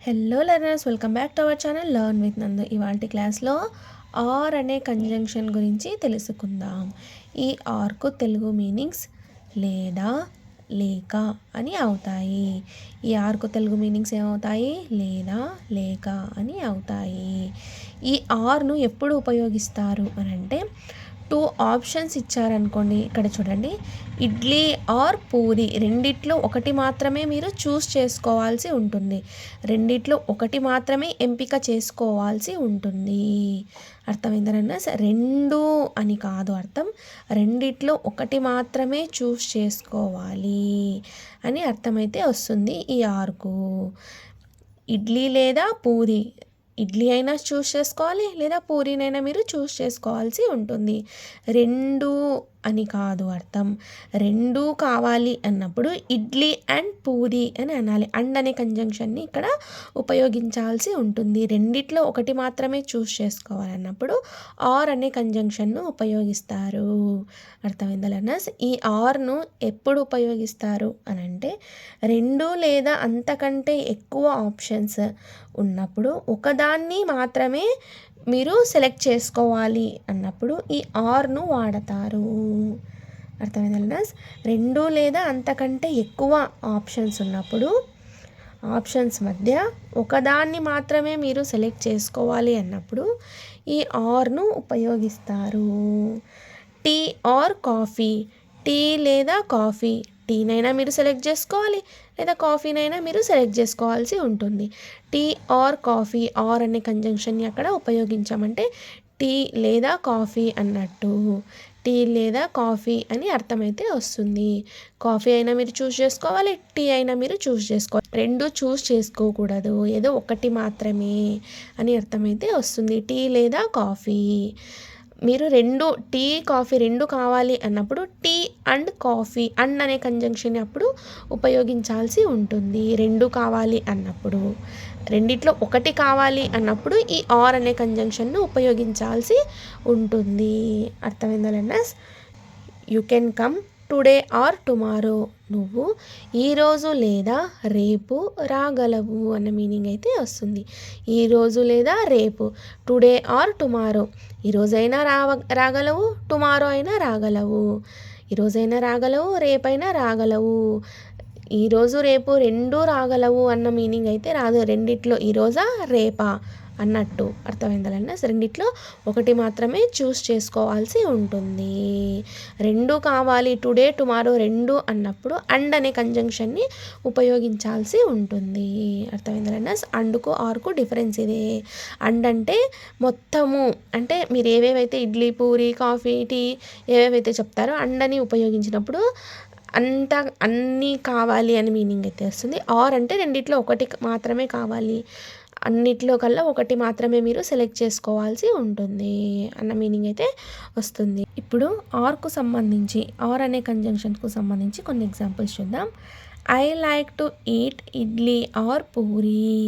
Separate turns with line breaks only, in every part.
Hello learners, welcome back to our channel learn with నందు. ఇవాల్టి క్లాస్లో ఆర్ అనే కంజంక్షన్ గురించి తెలుసుకుందాం. ఈ ఆర్కు తెలుగు మీనింగ్స్ లేదా, లేక అని అవుతాయి. ఈ ఆర్కు తెలుగు మీనింగ్స్ ఏమవుతాయి? లేదా, లేక అని అవుతాయి. ఈ ఆర్ను ఎప్పుడు ఉపయోగిస్తారు అని అంటే, 2 ఆప్షన్స్ ఇచ్చారనుకోండి. ఇక్కడ చూడండి, ఇడ్లీ ఆర్ పూరి, రెండిట్లో ఒకటి మాత్రమే మీరు చూస్ చేసుకోవాల్సి ఉంటుంది. రెండిట్లో ఒకటి మాత్రమే ఎంపిక చేసుకోవాల్సి ఉంటుంది. అర్థమైందనన్నా? రెండు అని కాదు అర్థం, రెండిట్లో ఒకటి మాత్రమే చూస్ చేసుకోవాలి అని అర్థమైతే వస్తుంది ఈ ఆర్కు. ఇడ్లీ లేదా పూరి, ఇడ్లీ అయినా చూస్ చేసుకోవాలి, లేదా పూరీనైనా మీరు చూస్ చేసుకోవాల్సి ఉంటుంది. రెండు అని కాదు అర్థం, రెండు కావాలి అన్నప్పుడు ఇడ్లీ అండ్ పూరి అని అనాలి. అండ్ అనే కంజంక్షన్ని ఇక్కడ ఉపయోగించాల్సి ఉంటుంది. రెండిట్లో ఒకటి మాత్రమే చూస్ చేసుకోవాలన్నప్పుడు ఆర్ అనే కంజంక్షన్ను ఉపయోగిస్తారు. అర్థమైందా లెర్నర్స్? ఈ ఆర్ను ఎప్పుడు ఉపయోగిస్తారు అని అంటే, రెండు లేదా అంతకంటే ఎక్కువ ఆప్షన్స్ ఉన్నప్పుడు ఒకదాన్ని మాత్రమే మీరు సెలెక్ట్ చేసుకోవాలి అన్నప్పుడు ఈ ఆర్ను వాడతారు. అర్థమైందా లెర్నర్స్? రెండు లేదా అంతకంటే ఎక్కువ ఆప్షన్స్ ఉన్నప్పుడు, ఆప్షన్స్ మధ్య ఒకదాన్ని మాత్రమే మీరు సెలెక్ట్ చేసుకోవాలి అన్నప్పుడు ఈ ఆర్ను ఉపయోగిస్తారు. టీ ఆర్ కాఫీ, టీ లేదా కాఫీ, టీనైనా మీరు సెలెక్ట్ చేసుకోవాలి, లేదా కాఫీనైనా మీరు సెలెక్ట్ చేసుకోవాల్సి ఉంటుంది. టీ ఆర్ కాఫీ, ఆర్ అనే కంజంక్షన్ని అక్కడ ఉపయోగించామంటే టీ లేదా కాఫీ అన్నట్టు. టీ లేదా కాఫీ అని అర్థమైతే వస్తుంది. కాఫీ అయినా మీరు చూస్ చేసుకోవాలి, టీ అయినా మీరు చూస్ చేసుకోవాలి. రెండు చూస్ చేసుకోకూడదు, ఏదో ఒకటి మాత్రమే అని అర్థమైతే వస్తుంది. టీ లేదా కాఫీ, మీరు రెండు టీ కాఫీ రెండు కావాలి అన్నప్పుడు టీ అండ్ కాఫీ, అండ్ అనే కంజంక్షన్ అప్పుడు ఉపయోగించాల్సి ఉంటుంది. రెండు కావాలి అన్నప్పుడు, రెండిట్లో ఒకటి కావాలి అన్నప్పుడు ఈ ఆర్ అనే కంజంక్షన్ను ఉపయోగించాల్సి ఉంటుంది. అర్థమైందా learners? You can come today or tomorrow, నువ్వు ఈరోజు లేదా రేపు రాగలవు అన్న మీనింగ్ అయితే వస్తుంది. ఈరోజు లేదా రేపు, టుడే ఆర్ టుమారో, ఈరోజైనా రాగలవు, టుమారో అయినా రాగలవు. ఈరోజైనా రాగలవు, రేపైనా రాగలవు. ఈరోజు రేపు రెండు రాగలవు అన్న మీనింగ్ అయితే రాదు. రెండిట్లో ఈరోజా రేపా అన్నట్టు. అర్థమైందా? రెండిట్లో ఒకటి మాత్రమే చూస్ చేసుకోవాల్సి ఉంటుంది. రెండు కావాలి, టుడే టుమారో రెండు అన్నప్పుడు అండ్ అనే కంజంక్షన్ని ఉపయోగించాల్సి ఉంటుంది. అర్థమైందా? అండ్కు ఆర్కు డిఫరెన్స్ ఇదే. అండ్ అంటే మొత్తము, అంటే మీరు ఏవేవైతే ఇడ్లీ, పూరి, కాఫీ, టీ ఏవేవైతే చెప్తారో అండ్ అని ఉపయోగించినప్పుడు అంతా అన్నీ కావాలి అని మీనింగ్ అయితే వస్తుంది. ఆర్ అంటే రెండిట్లో ఒకటి మాత్రమే కావాలి, అన్నిట్లో కల్లా ఒకటి మాత్రమే మీరు సెలెక్ట్ చేసుకోవాల్సి ఉంటుంది అన్న మీనింగ్ అయితే వస్తుంది. ఇప్పుడు ఆర్కు సంబంధించి, ఆర్ అనే కంజంక్షన్కు సంబంధించి కొన్ని ఎగ్జాంపుల్స్ చూద్దాం. I like to eat idli or puri,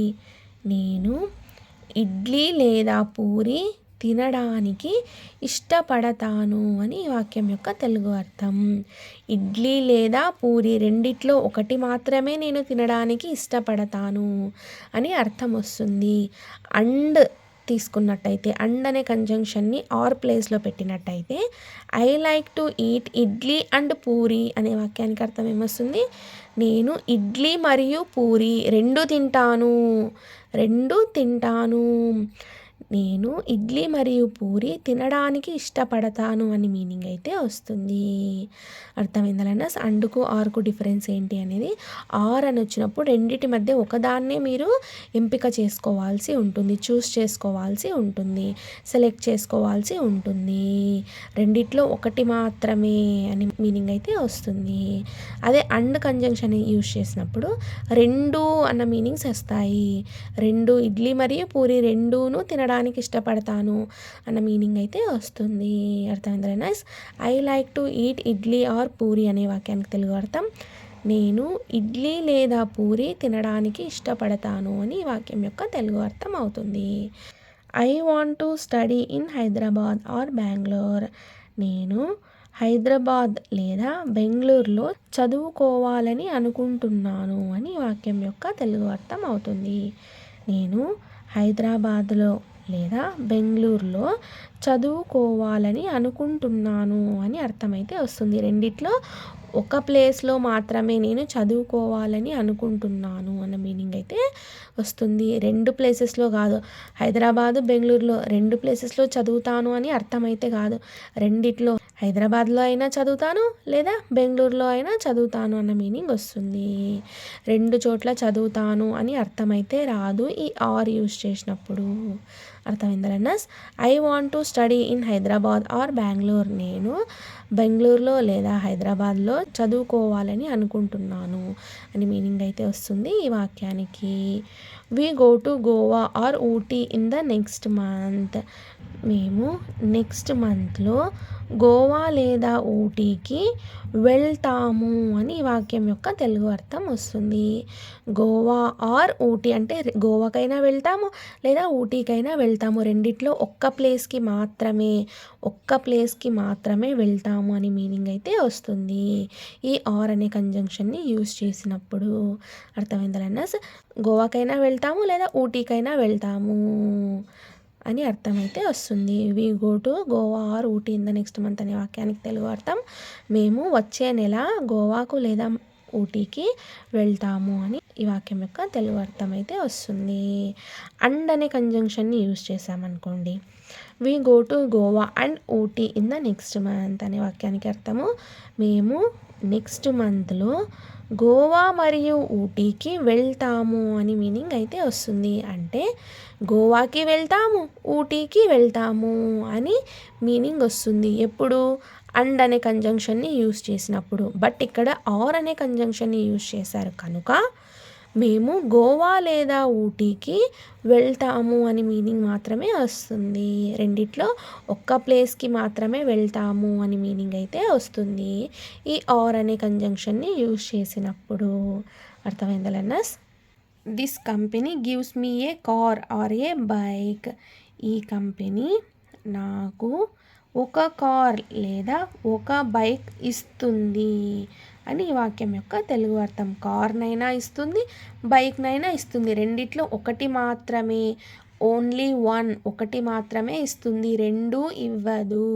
నేను ఇడ్లీ లేదా పూరి తినడానికి ఇష్టపడతాను అని ఈ వాక్యం యొక్క తెలుగు అర్థం. ఇడ్లీ లేదా పూరి రెండిట్లో ఒకటి మాత్రమే నేను తినడానికి ఇష్టపడతాను అని అర్థం వస్తుంది. అండ్ తీసుకున్నట్టయితే, అండ్ అనే కంజంక్షన్ని ఆర్ ప్లేస్లో పెట్టినట్టయితే I like to eat idli and puri అనే వాక్యానికి అర్థం ఏమొస్తుంది? నేను ఇడ్లీ మరియు పూరి రెండు తింటాను, నేను ఇడ్లీ మరియు పూరి తినడానికి ఇష్టపడతాను అని మీనింగ్ అయితే వస్తుంది. అర్థమైందా? అండ్కు ఆర్కు డిఫరెన్స్ ఏంటి అనేది, ఆర్ అని వచ్చినప్పుడు రెండిటి మధ్య ఒకదాన్నే మీరు ఎంపిక చేసుకోవాల్సి ఉంటుంది, చూస్ చేసుకోవాల్సి ఉంటుంది, సెలెక్ట్ చేసుకోవాల్సి ఉంటుంది. రెండిట్లో ఒకటి మాత్రమే అని మీనింగ్ అయితే వస్తుంది. అదే అండ్ కంజంక్షన్ యూజ్ చేసినప్పుడు రెండు అన్న మీనింగ్స్ వస్తాయి. రెండు, ఇడ్లీ మరియు పూరి రెండూను తినడానికి ఇష్టపడతాను అన్న మీనింగ్ అయితే వస్తుంది. అర్థమైందా? I like to eat idli or puri అనే వాక్యానికి తెలుగు అర్థం, నేను ఇడ్లీ లేదా పూరి తినడానికి ఇష్టపడతాను అని ఈ వాక్యం యొక్క తెలుగు అర్థం అవుతుంది. I want to study in Hyderabad or Bengaluru, నేను హైదరాబాద్ లేదా బెంగళూరులో చదువుకోవాలని అనుకుంటున్నాను అని వాక్యం యొక్క తెలుగు అర్థం అవుతుంది. నేను హైదరాబాద్లో లేదా బెంగళూరులో చదువుకోవాలని అనుకుంటున్నాను అని అర్థమైతే వస్తుంది. రెండిట్లో ఒక ప్లేస్లో మాత్రమే నేను చదువుకోవాలని అనుకుంటున్నాను అన్న మీనింగ్ అయితే వస్తుంది. 2 ప్లేసెస్లో కాదు, హైదరాబాదు బెంగళూరులో 2 ప్లేసెస్లో చదువుతాను అని అర్థమైతే కాదు. రెండిట్లో హైదరాబాద్లో అయినా చదువుతాను లేదా బెంగళూరులో అయినా చదువుతాను అన్న మీనింగ్ వస్తుంది. 2 చోట్ల చదువుతాను అని అర్థమైతే రాదు ఈ ఆర్ యూస్ చేసినప్పుడు. అర్థమైందా learners? I want to study in Hyderabad or Bengaluru. నేను బెంగళూరులో లేదా హైదరాబాద్లో చదువుకోవాలని అనుకుంటున్నాను అని మీనింగ్ అయితే వస్తుంది ఈ వాక్యానికి. We go to Goa or Ooty in the next month. మేము నెక్స్ట్ మంత్లో గోవా లేదా ఊటీకి వెళ్తాము అని ఈ వాక్యం యొక్క తెలుగు అర్థం వస్తుంది. గోవా ఆర్ ఊటీ అంటే గోవాకైనా వెళ్తాము లేదా ఊటీకైనా వెళ్తాము. రెండిట్లో ఒక్క ప్లేస్కి మాత్రమే వెళ్తాము అని మీనింగ్ అయితే వస్తుంది ఈ ఆర్ అనే కంజంక్షన్ని యూస్ చేసినప్పుడు. అర్థమైందా లెర్నర్స్? గోవాకైనా వెళ్తాము లేదా ఊటీకైనా వెళ్తాము అని అర్థమైతే వస్తుంది. We go to Goa or Ooty in the next month అనే వాక్యానికి తెలుగు అర్థం మేము వచ్చే నెల గోవాకు లేదా ఊటీకి వెళ్తాము అని ఈ వాక్యం యొక్క తెలుగు అర్థం అయితే వస్తుంది. అండ్ అనే కంజంక్షన్ని యూస్ చేసామనుకోండి, we go to Goa and Ooty in the next month అనే వాక్యానికి అర్థము మేము నెక్స్ట్ మంత్లో గోవా మరియు ఊటీకి వెళ్తాము అని మీనింగ్ అయితే వస్తుంది. అంటే గోవాకి వెళ్తాము ఊటీకి వెళ్తాము అని మీనింగ్ వస్తుంది ఎప్పుడు అండ్ అనే కంజంక్షన్ని యూస్ చేసినప్పుడు. బట్ ఇక్కడ ఆర్ అనే కంజంక్షన్ని యూస్ చేశారు కనుక మేము గోవా లేదా ఊటీకి వెళ్తాము అని మీనింగ్ మాత్రమే వస్తుంది. రెండిట్లో ఒక్క ప్లేస్కి మాత్రమే వెళ్తాము అని మీనింగ్ అయితే వస్తుంది ఈ ఆర్ అనే కంజంక్షన్ని యూస్ చేసినప్పుడు. అర్థమైందా learners? This company gives me a car or a bike. ఈ కంపెనీ నాకు ఒక కార్ లేదా ఒక బైక్ ఇస్తుంది అని ఈ వాక్యం యొక్క తెలుగు అర్థం. కార్నైనా ఇస్తుంది, బైక్నైనా ఇస్తుంది. రెండిట్లో ఒకటి మాత్రమే, ఓన్లీ వన్, ఒకటి మాత్రమే ఇస్తుంది, రెండు ఇవ్వదు.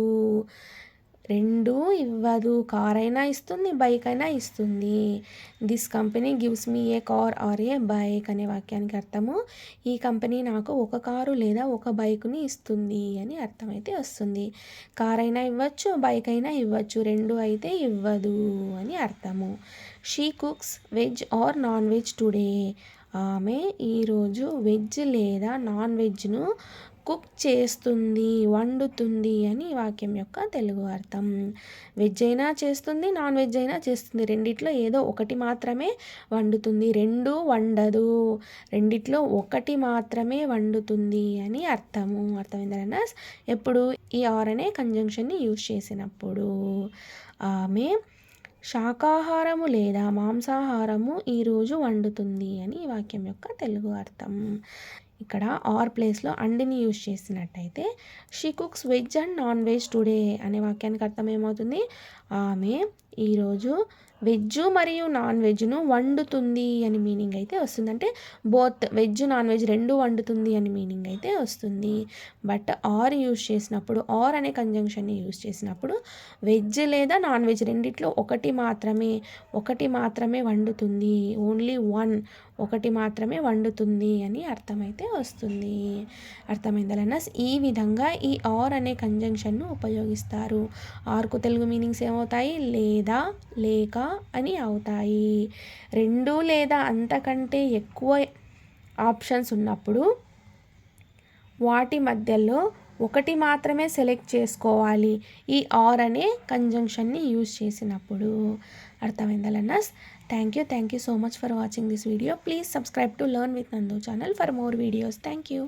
కార్ అయినా ఇస్తుంది, బైక్ అయినా ఇస్తుంది. This company gives me a car or a bike అనే వాక్యానికి అర్థము ఈ కంపెనీ నాకు ఒక కారు లేదా ఒక బైకుని ఇస్తుంది అని అర్థమైతే వస్తుంది. కార్ అయినా ఇవ్వచ్చు, బైక్ అయినా ఇవ్వచ్చు, రెండు అయితే ఇవ్వదు అని అర్థము. She cooks veg or non veg today. ఆమె ఈరోజు వెజ్ లేదా నాన్ వెజ్ను కుక్ చేస్తుంది, వండుతుంది అని వాక్యం యొక్క తెలుగు అర్థం. వెజ్ అయినా చేస్తుంది, నాన్ వెజ్ అయినా చేస్తుంది. రెండిట్లో ఏదో ఒకటి మాత్రమే వండుతుంది, రెండు వండదు. రెండిట్లో ఒకటి మాత్రమే వండుతుంది అని అర్థము. అర్థమైందా? ఎప్పుడు ఈ ఆర్ అనే కంజంక్షన్ని యూజ్ చేసినప్పుడు. ఆమె శాకాహారము లేదా మాంసాహారము ఈరోజు వండుతుంది అని ఈ వాక్యం యొక్క తెలుగు అర్థం. ఇక్కడ ఆర్ ప్లేస్లో అండ్ని యూజ్ చేసినట్టయితే she cooks veg and non veg today అనే వాక్యానికి అర్థం ఏమవుతుంది? ఆమె ఈరోజు వెజ్ మరియు నాన్ వెజ్ను వండుతుంది అని మీనింగ్ అయితే వస్తుంది. అంటే బోత్ వెజ్ నాన్ వెజ్ రెండు వండుతుంది అని మీనింగ్ అయితే వస్తుంది. బట్ ఆర్ యూజ్ చేసినప్పుడు, ఆర్ అనే కంజంక్షన్ని యూజ్ చేసినప్పుడు వెజ్ లేదా నాన్ వెజ్ రెండిట్లో ఒకటి మాత్రమే వండుతుంది, ఓన్లీ వన్, ఒకటి మాత్రమే వండుతుంది అని అర్థమైతే వస్తుంది. అర్థమైందా లెర్నర్స్? ఈ విధంగా ఈ ఆర్ అనే కంజంక్షన్ను ఉపయోగిస్తారు. ఆర్కు తెలుగు మీనింగ్స్ ఏమవుతాయి? లేదా, లేక అని అవుతాయి. రెండు లేదా అంతకంటే ఎక్కువ ఆప్షన్స్ ఉన్నప్పుడు వాటి మధ్యలో ఒకటి మాత్రమే సెలెక్ట్ చేసుకోవాలి ఈ ఆర్ అనే కంజంక్షన్ని యూజ్ చేసినప్పుడు. అర్థమైందా learners? Thank you so much for watching this video. Please subscribe to Learn with Nandu channel for more videos. Thank you.